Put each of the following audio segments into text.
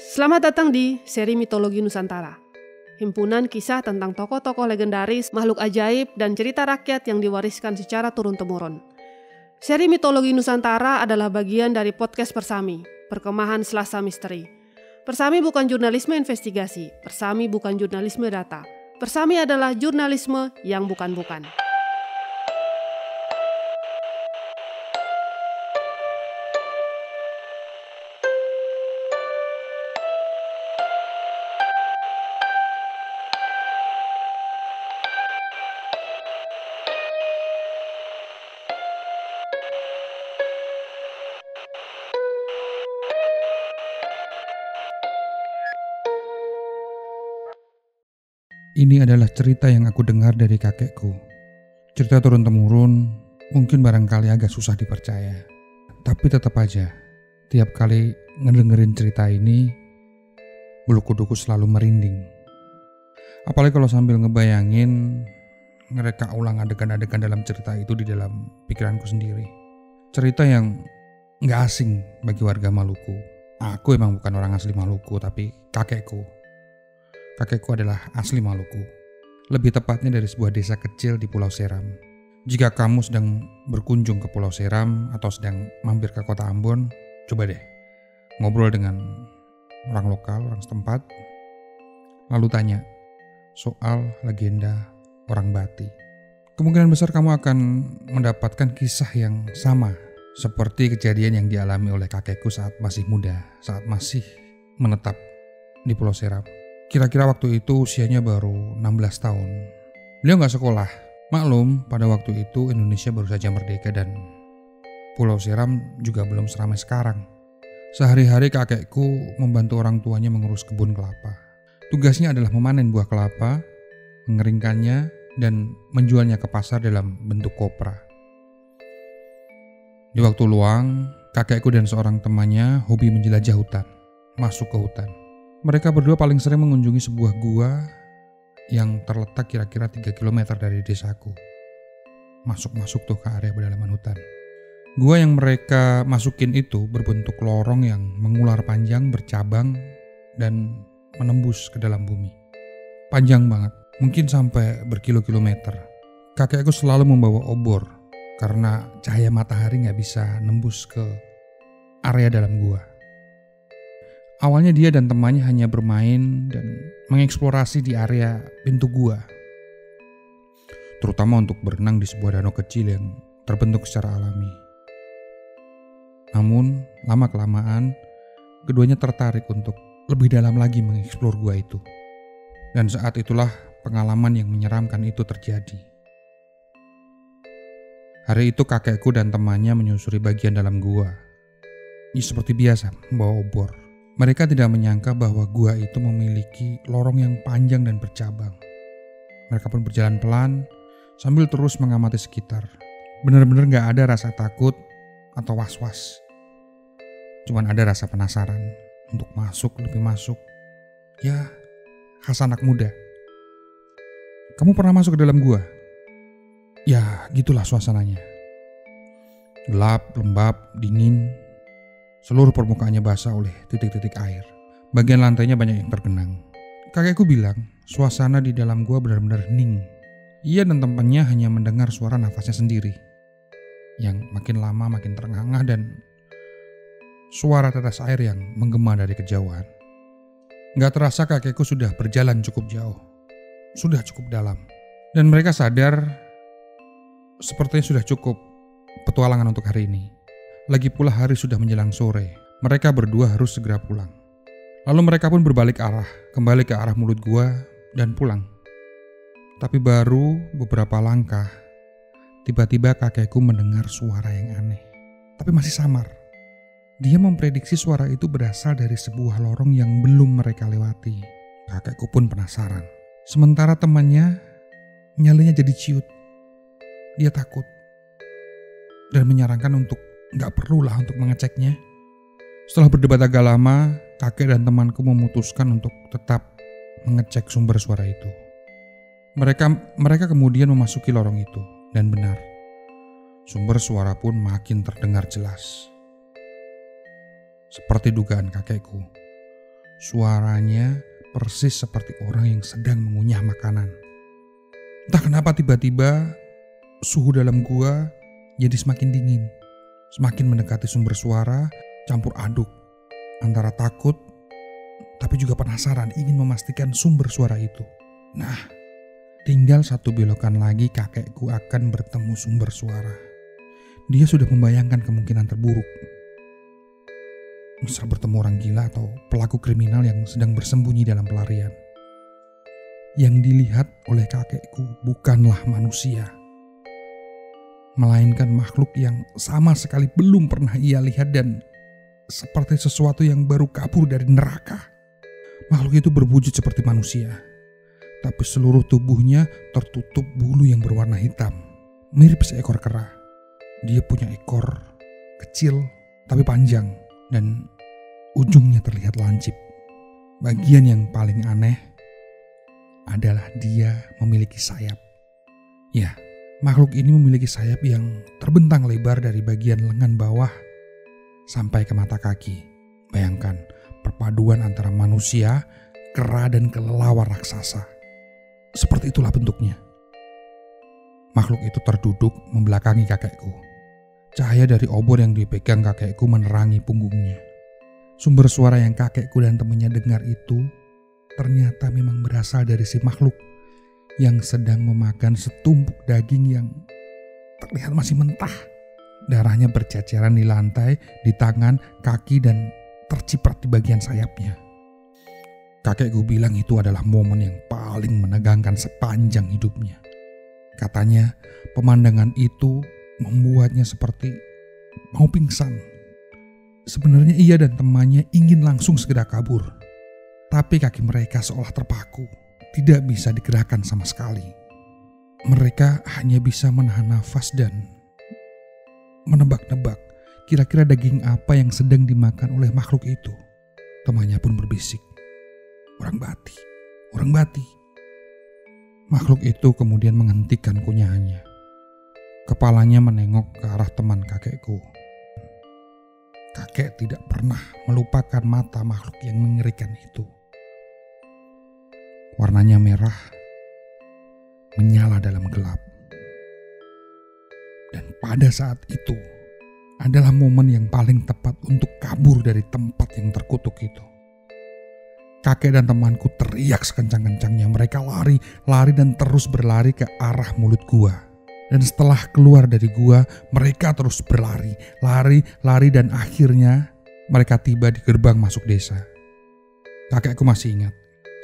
Selamat datang di seri Mitologi Nusantara, himpunan kisah tentang tokoh-tokoh legendaris, makhluk ajaib, dan cerita rakyat yang diwariskan secara turun-temurun. Seri Mitologi Nusantara adalah bagian dari podcast Persami, Perkemahan Selasa Misteri. Persami bukan jurnalisme investigasi, Persami bukan jurnalisme data. Persami adalah jurnalisme yang bukan-bukan. Ini adalah cerita yang aku dengar dari kakekku. Cerita turun-temurun, mungkin barangkali agak susah dipercaya. Tapi tetap aja, tiap kali ngedengerin cerita ini, bulu kuduku selalu merinding. Apalagi kalau sambil ngebayangin, ngereka ulang adegan-adegan dalam cerita itu di dalam pikiranku sendiri. Cerita yang gak asing bagi warga Maluku. Aku emang bukan orang asli Maluku, tapi kakekku adalah asli Maluku. Lebih tepatnya dari sebuah desa kecil di Pulau Seram. Jika kamu sedang berkunjung ke Pulau Seram atau sedang mampir ke kota Ambon, coba deh ngobrol dengan orang lokal, orang setempat, lalu tanya soal legenda orang Bati. Kemungkinan besar kamu akan mendapatkan kisah yang sama seperti kejadian yang dialami oleh kakekku saat masih muda, saat masih menetap di Pulau Seram. Kira-kira waktu itu usianya baru 16 tahun. Beliau gak sekolah. Maklum, pada waktu itu Indonesia baru saja merdeka dan Pulau Seram juga belum seramai sekarang. Sehari-hari kakekku membantu orang tuanya mengurus kebun kelapa. Tugasnya adalah memanen buah kelapa, mengeringkannya, dan menjualnya ke pasar dalam bentuk kopra. Di waktu luang, kakekku dan seorang temannya hobi menjelajah hutan, masuk ke hutan. Mereka berdua paling sering mengunjungi sebuah gua yang terletak kira-kira 3 km dari desaku. Masuk-masuk tuh ke area pedalaman hutan. Gua yang mereka masukin itu berbentuk lorong yang mengular panjang, bercabang, dan menembus ke dalam bumi. Panjang banget, mungkin sampai berkilo-kilometer. Kakekku selalu membawa obor karena cahaya matahari gak bisa nembus ke area dalam gua. Awalnya dia dan temannya hanya bermain dan mengeksplorasi di area pintu gua, terutama untuk berenang di sebuah danau kecil yang terbentuk secara alami. Namun, lama-kelamaan, keduanya tertarik untuk lebih dalam lagi mengeksplor gua itu. Dan saat itulah pengalaman yang menyeramkan itu terjadi. Hari itu kakekku dan temannya menyusuri bagian dalam gua. Ya, seperti biasa, membawa obor. Mereka tidak menyangka bahwa gua itu memiliki lorong yang panjang dan bercabang. Mereka pun berjalan pelan sambil terus mengamati sekitar. Benar-benar gak ada rasa takut atau was-was. Cuman ada rasa penasaran untuk masuk, lebih masuk. Ya, khas anak muda. Kamu pernah masuk ke dalam gua? Ya, gitulah suasananya. Gelap, lembab, dingin. Seluruh permukaannya basah oleh titik-titik air. Bagian lantainya banyak yang tergenang. Kakekku bilang, suasana di dalam gua benar-benar hening. Ia dan temannya hanya mendengar suara nafasnya sendiri, yang makin lama makin terengah-engah, dan suara tetes air yang menggema dari kejauhan. Gak terasa kakekku sudah berjalan cukup jauh, sudah cukup dalam. Dan mereka sadar sepertinya sudah cukup petualangan untuk hari ini. Lagi pula hari sudah menjelang sore. Mereka berdua harus segera pulang. Lalu mereka pun berbalik arah, kembali ke arah mulut gua dan pulang. Tapi baru beberapa langkah, tiba-tiba kakekku mendengar suara yang aneh, tapi masih samar. Dia memprediksi suara itu berasal dari sebuah lorong yang belum mereka lewati. Kakekku pun penasaran. Sementara temannya, nyalinya jadi ciut. Dia takut dan menyarankan untuk gak perlulah untuk mengeceknya. Setelah berdebat agak lama, kakek dan temanku memutuskan untuk tetap mengecek sumber suara itu. Mereka kemudian memasuki lorong itu, dan benar, sumber suara pun makin terdengar jelas. Seperti dugaan kakekku, Suaranya persis seperti orang yang sedang mengunyah makanan. Entah kenapa tiba-tiba suhu dalam gua jadi semakin dingin. Semakin mendekati sumber suara, campur aduk antara takut tapi juga penasaran ingin memastikan sumber suara itu. Nah, tinggal satu belokan lagi kakekku akan bertemu sumber suara. Dia sudah membayangkan kemungkinan terburuk. Misal bertemu orang gila atau pelaku kriminal yang sedang bersembunyi dalam pelarian. Yang dilihat oleh kakekku bukanlah manusia, melainkan makhluk yang sama sekali belum pernah ia lihat dan seperti sesuatu yang baru kabur dari neraka. Makhluk itu berwujud seperti manusia, tapi seluruh tubuhnya tertutup bulu yang berwarna hitam, mirip seekor kera. Dia punya ekor kecil tapi panjang dan ujungnya terlihat lancip. Bagian yang paling aneh adalah dia memiliki sayap. Ya, makhluk ini memiliki sayap yang terbentang lebar dari bagian lengan bawah sampai ke mata kaki. Bayangkan perpaduan antara manusia, kera dan kelelawar raksasa. Seperti itulah bentuknya. Makhluk itu terduduk membelakangi kakekku. Cahaya dari obor yang dipegang kakekku menerangi punggungnya. Sumber suara yang kakekku dan temannya dengar itu ternyata memang berasal dari si makhluk yang sedang memakan setumpuk daging yang terlihat masih mentah. Darahnya berceceran di lantai, di tangan, kaki, dan terciprat di bagian sayapnya. Kakekku bilang itu adalah momen yang paling menegangkan sepanjang hidupnya. Katanya pemandangan itu membuatnya seperti mau pingsan. Sebenarnya ia dan temannya ingin langsung segera kabur, tapi kaki mereka seolah terpaku, tidak bisa digerakkan sama sekali. Mereka hanya bisa menahan nafas dan menebak-nebak kira-kira daging apa yang sedang dimakan oleh makhluk itu. Temannya pun berbisik, "Orang Bati, orang Bati." Makhluk itu kemudian menghentikan kunyahannya. Kepalanya menengok ke arah teman kakekku. Kakek tidak pernah melupakan mata makhluk yang mengerikan itu. Warnanya merah, menyala dalam gelap. Dan pada saat itu adalah momen yang paling tepat untuk kabur dari tempat yang terkutuk itu. Kakek dan temanku teriak sekencang-kencangnya. Mereka lari dan terus berlari ke arah mulut gua. Dan setelah keluar dari gua, mereka terus berlari, lari dan akhirnya mereka tiba di gerbang masuk desa. Kakekku masih ingat,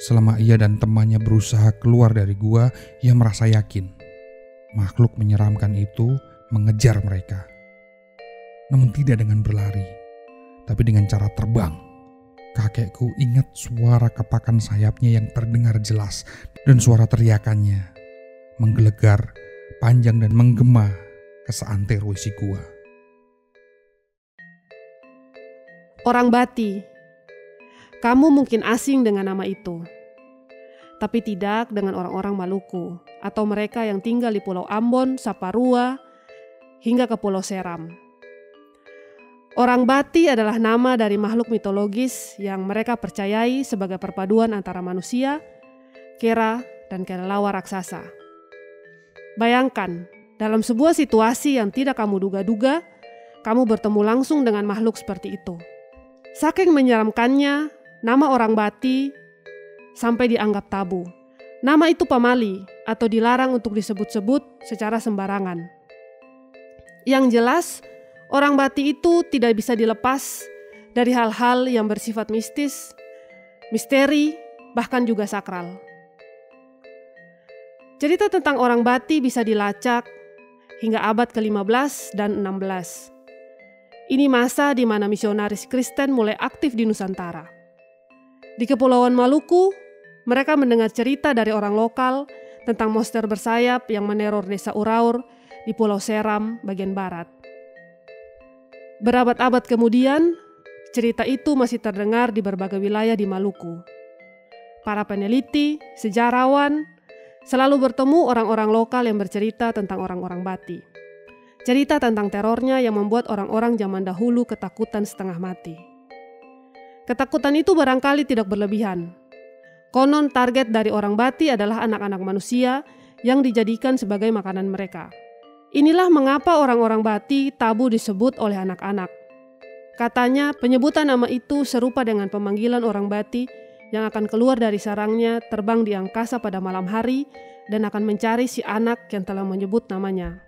selama ia dan temannya berusaha keluar dari gua, ia merasa yakin makhluk menyeramkan itu mengejar mereka. Namun tidak dengan berlari, tapi dengan cara terbang. Kakekku ingat suara kepakan sayapnya yang terdengar jelas dan suara teriakannya menggelegar, panjang dan menggema ke seantero isi gua. Orang Bati, kamu mungkin asing dengan nama itu, tapi tidak dengan orang-orang Maluku atau mereka yang tinggal di Pulau Ambon, Saparua, hingga ke Pulau Seram. Orang Bati adalah nama dari makhluk mitologis yang mereka percayai sebagai perpaduan antara manusia, kera, dan kelelawar raksasa. Bayangkan, dalam sebuah situasi yang tidak kamu duga-duga, kamu bertemu langsung dengan makhluk seperti itu. Saking menyeramkannya, nama orang Bati sampai dianggap tabu. Nama itu pamali atau dilarang untuk disebut-sebut secara sembarangan. Yang jelas, orang Bati itu tidak bisa dilepas dari hal-hal yang bersifat mistis, misteri, bahkan juga sakral. Cerita tentang orang Bati bisa dilacak hingga abad ke-15 dan 16. Ini masa di mana misionaris Kristen mulai aktif di Nusantara. Di Kepulauan Maluku, mereka mendengar cerita dari orang lokal tentang monster bersayap yang meneror desa Uraur di Pulau Seram bagian barat. Berabad-abad kemudian, cerita itu masih terdengar di berbagai wilayah di Maluku. Para peneliti, sejarawan, selalu bertemu orang-orang lokal yang bercerita tentang orang-orang Bati. Cerita tentang terornya yang membuat orang-orang zaman dahulu ketakutan setengah mati. Ketakutan itu barangkali tidak berlebihan. Konon target dari orang Bati adalah anak-anak manusia yang dijadikan sebagai makanan mereka. Inilah mengapa orang-orang Bati tabu disebut oleh anak-anak. Katanya penyebutan nama itu serupa dengan pemanggilan orang Bati yang akan keluar dari sarangnya, terbang di angkasa pada malam hari dan akan mencari si anak yang telah menyebut namanya.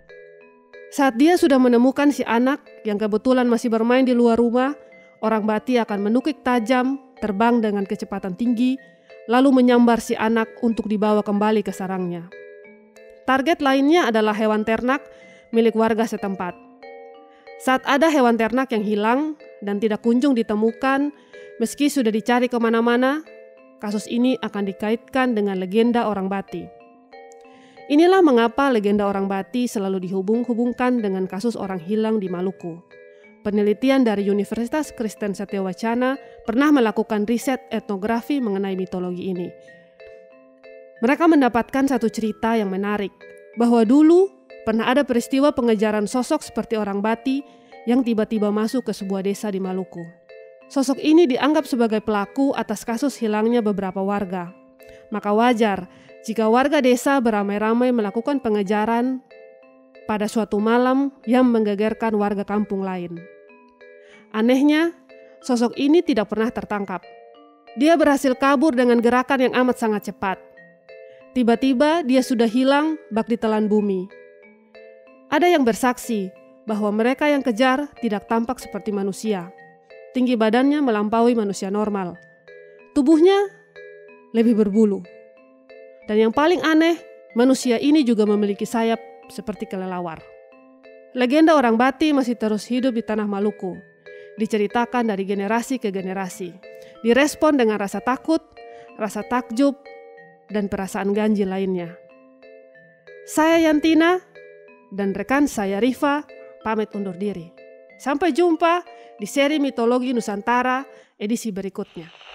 Saat dia sudah menemukan si anak yang kebetulan masih bermain di luar rumah, orang Bati akan menukik tajam, terbang dengan kecepatan tinggi, lalu menyambar si anak untuk dibawa kembali ke sarangnya. Target lainnya adalah hewan ternak milik warga setempat. Saat ada hewan ternak yang hilang dan tidak kunjung ditemukan, meski sudah dicari kemana-mana, kasus ini akan dikaitkan dengan legenda orang Bati. Inilah mengapa legenda orang Bati selalu dihubung-hubungkan dengan kasus orang hilang di Maluku. Penelitian dari Universitas Kristen Satyawacana pernah melakukan riset etnografi mengenai mitologi ini. Mereka mendapatkan satu cerita yang menarik, bahwa dulu pernah ada peristiwa pengejaran sosok seperti orang Bati yang tiba-tiba masuk ke sebuah desa di Maluku. Sosok ini dianggap sebagai pelaku atas kasus hilangnya beberapa warga. Maka wajar jika warga desa beramai-ramai melakukan pengejaran pada suatu malam yang menggegerkan warga kampung lain. Anehnya, sosok ini tidak pernah tertangkap. Dia berhasil kabur dengan gerakan yang amat sangat cepat. Tiba-tiba dia sudah hilang bak ditelan bumi. Ada yang bersaksi bahwa mereka yang kejar tidak tampak seperti manusia. Tinggi badannya melampaui manusia normal. Tubuhnya lebih berbulu. Dan yang paling aneh, manusia ini juga memiliki sayap seperti kelelawar. Legenda orang Bati masih terus hidup di tanah Maluku. Diceritakan dari generasi ke generasi. Direspon dengan rasa takut, rasa takjub, dan perasaan ganjil lainnya. Saya Yantina dan rekan saya Rifa pamit undur diri. Sampai jumpa di seri Mitologi Nusantara edisi berikutnya.